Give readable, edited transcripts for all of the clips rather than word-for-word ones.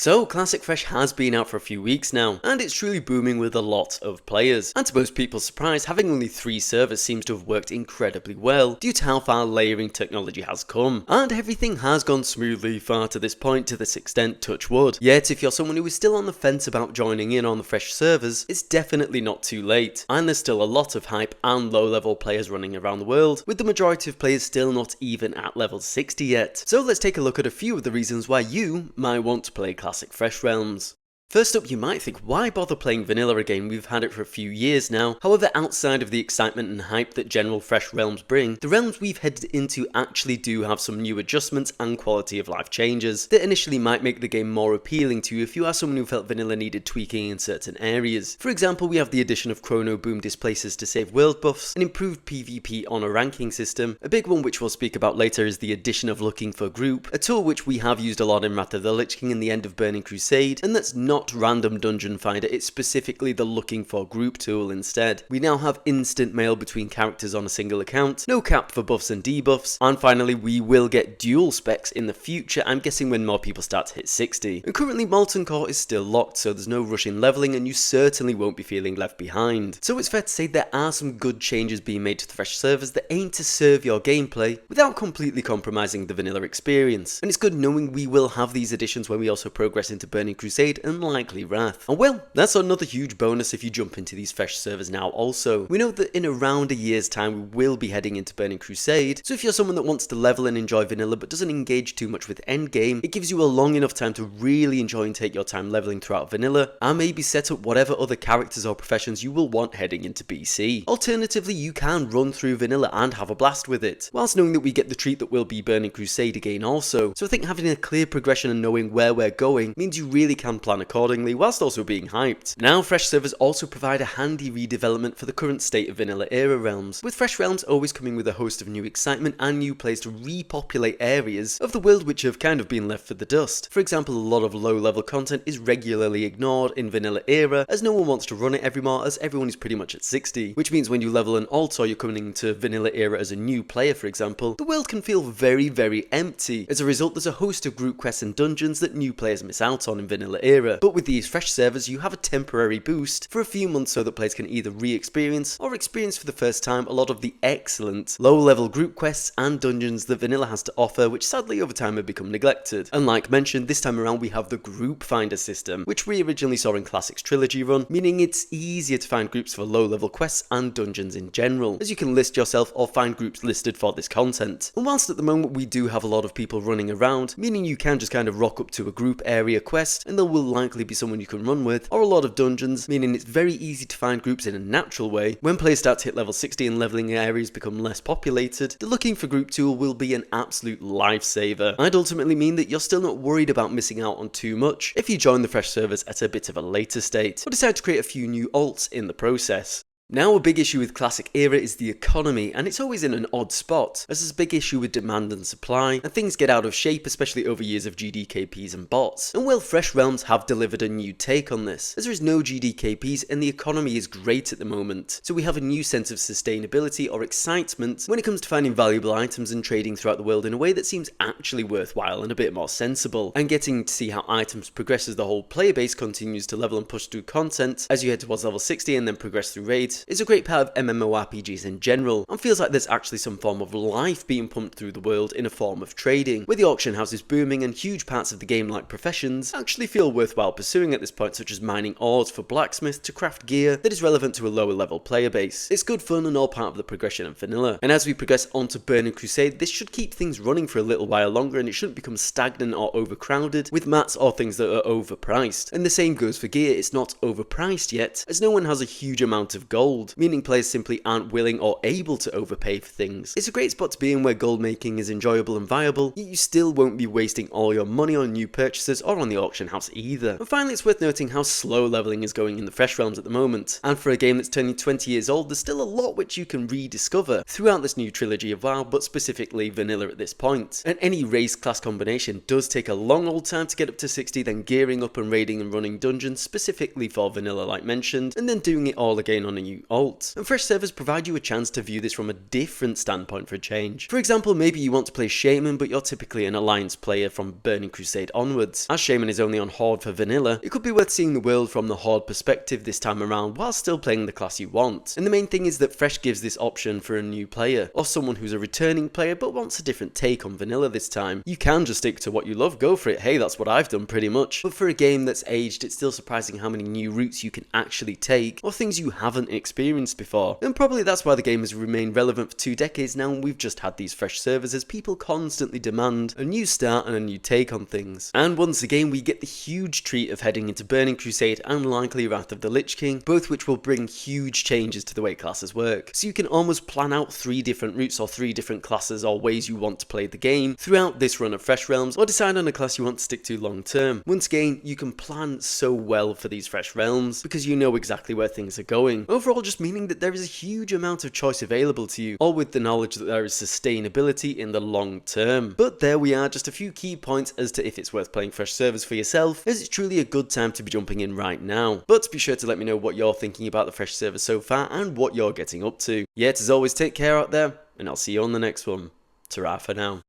So, Classic Fresh has been out for a few weeks now, and it's truly booming with a lot of players. And to most people's surprise, having only 3 servers seems to have worked incredibly well, due to how far layering technology has come. And everything has gone smoothly far to this point, to this extent, touch wood. Yet, if you're someone who is still on the fence about joining in on the Fresh servers, it's definitely not too late. And there's still a lot of hype and low-level players running around the world, with the majority of players still not even at level 60 yet. So let's take a look at a few of the reasons why you might want to play Classic Fresh Realms. First up, you might think, why bother playing vanilla again? We've had it for a few years now. However, outside of the excitement and hype that general Fresh Realms bring, the realms we've headed into actually do have some new adjustments and quality of life changes that initially might make the game more appealing to you if you are someone who felt vanilla needed tweaking in certain areas. For example, we have the addition of Chrono Boom Displacers to save world buffs, an improved PvP on a ranking system. A big one which we'll speak about later is the addition of Looking for Group, a tool which we have used a lot in Wrath of the Lich King and the end of Burning Crusade, and that's not random dungeon finder, it's specifically the Looking for Group tool instead. We now have instant mail between characters on a single account, no cap for buffs and debuffs, and finally we will get dual specs in the future, I'm guessing when more people start to hit 60. And currently Molten Core is still locked, so there's no rush in leveling and you certainly won't be feeling left behind. So it's fair to say there are some good changes being made to the Fresh servers that aim to serve your gameplay without completely compromising the vanilla experience. And it's good knowing we will have these additions when we also progress into Burning Crusade and likely Wrath. And well, that's another huge bonus if you jump into these Fresh servers now also. We know that in around a year's time we will be heading into Burning Crusade, so if you're someone that wants to level and enjoy vanilla but doesn't engage too much with endgame, it gives you a long enough time to really enjoy and take your time leveling throughout vanilla, and maybe set up whatever other characters or professions you will want heading into BC. Alternatively, you can run through vanilla and have a blast with it, whilst knowing that we get the treat that will be Burning Crusade again also. So I think having a clear progression and knowing where we're going means you really can plan accordingly, whilst also being hyped. Now, Fresh servers also provide a handy redevelopment for the current state of vanilla era realms, with Fresh Realms always coming with a host of new excitement and new players to repopulate areas of the world which have kind of been left for the dust. For example, a lot of low level content is regularly ignored in vanilla era as no one wants to run it evermore, as everyone is pretty much at 60, which means when you level an alt or you're coming into vanilla era as a new player, for example, the world can feel very empty. As a result, there's a host of group quests and dungeons that new players miss out on in vanilla era, but with these Fresh servers you have a temporary boost for a few months so that players can either re-experience or experience for the first time a lot of the excellent low-level group quests and dungeons that vanilla has to offer, which sadly over time have become neglected. And like mentioned, this time around we have the group finder system, which we originally saw in Classic's trilogy run, meaning it's easier to find groups for low-level quests and dungeons in general, as you can list yourself or find groups listed for this content. And whilst at the moment we do have a lot of people running around, meaning you can just kind of rock up to a group area quest and there will likely be someone you can run with, or a lot of dungeons, meaning it's very easy to find groups in a natural way. When players start to hit level 60 and leveling areas become less populated, the Looking for Group tool will be an absolute lifesaver. I'd ultimately mean that you're still not worried about missing out on too much if you join the Fresh servers at a bit of a later state, or decide to create a few new alts in the process. Now, a big issue with Classic era is the economy, and it's always in an odd spot, as there's a big issue with demand and supply, and things get out of shape, especially over years of GDKPs and bots. And well, Fresh Realms have delivered a new take on this, as there is no GDKPs and the economy is great at the moment, so we have a new sense of sustainability or excitement when it comes to finding valuable items and trading throughout the world in a way that seems actually worthwhile and a bit more sensible. And getting to see how items progress as the whole player base continues to level and push through content as you head towards level 60 and then progress through raids is a great part of MMORPGs in general, and feels like there's actually some form of life being pumped through the world in a form of trading, with the auction houses booming and huge parts of the game like professions actually feel worthwhile pursuing at this point, such as mining ores for blacksmiths to craft gear that is relevant to a lower level player base. It's good fun and all part of the progression of vanilla, and as we progress onto Burning Crusade, this should keep things running for a little while longer and it shouldn't become stagnant or overcrowded with mats or things that are overpriced. And the same goes for gear, it's not overpriced yet, as no one has a huge amount of gold, meaning players simply aren't willing or able to overpay for things. It's a great spot to be in where gold making is enjoyable and viable, yet you still won't be wasting all your money on new purchases or on the auction house either. And finally, it's worth noting how slow leveling is going in the Fresh Realms at the moment, and for a game that's turning 20 years old, there's still a lot which you can rediscover throughout this new trilogy of WoW, but specifically vanilla at this point. And any race class combination does take a long old time to get up to 60, then gearing up and raiding and running dungeons specifically for vanilla like mentioned, and then doing it all again on a new alt. And fresh servers provide you a chance to view this from a different standpoint for a change. For example, maybe you want to play Shaman, but you're typically an Alliance player from Burning Crusade onwards. As Shaman is only on Horde for vanilla, it could be worth seeing the world from the Horde perspective this time around while still playing the class you want. And the main thing is that Fresh gives this option for a new player, or someone who's a returning player but wants a different take on vanilla this time. You can just stick to what you love, go for it, hey, that's what I've done pretty much. But for a game that's aged, it's still surprising how many new routes you can actually take, or things you haven't experienced before. And probably that's why the game has remained relevant for 2 decades now, and we've just had these fresh servers as people constantly demand a new start and a new take on things. And once again, we get the huge treat of heading into Burning Crusade and likely Wrath of the Lich King, both which will bring huge changes to the way classes work. So you can almost plan out 3 different routes or 3 different classes or ways you want to play the game throughout this run of Fresh Realms, or decide on a class you want to stick to long term. Once again, you can plan so well for these Fresh Realms because you know exactly where things are going. Overall, just meaning that there is a huge amount of choice available to you, all with the knowledge that there is sustainability in the long term. But there we are, just a few key points as to if it's worth playing fresh servers for yourself, as it's truly a good time to be jumping in right now. But be sure to let me know what you're thinking about the fresh servers so far and what you're getting up to. Yet as always, take care out there, and I'll see you on the next one. Ta-ra for now.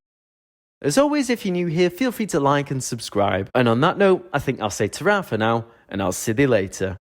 As always, if you're new here, feel free to like and subscribe. And on that note, I think I'll say ta-ra for now, and I'll see you later.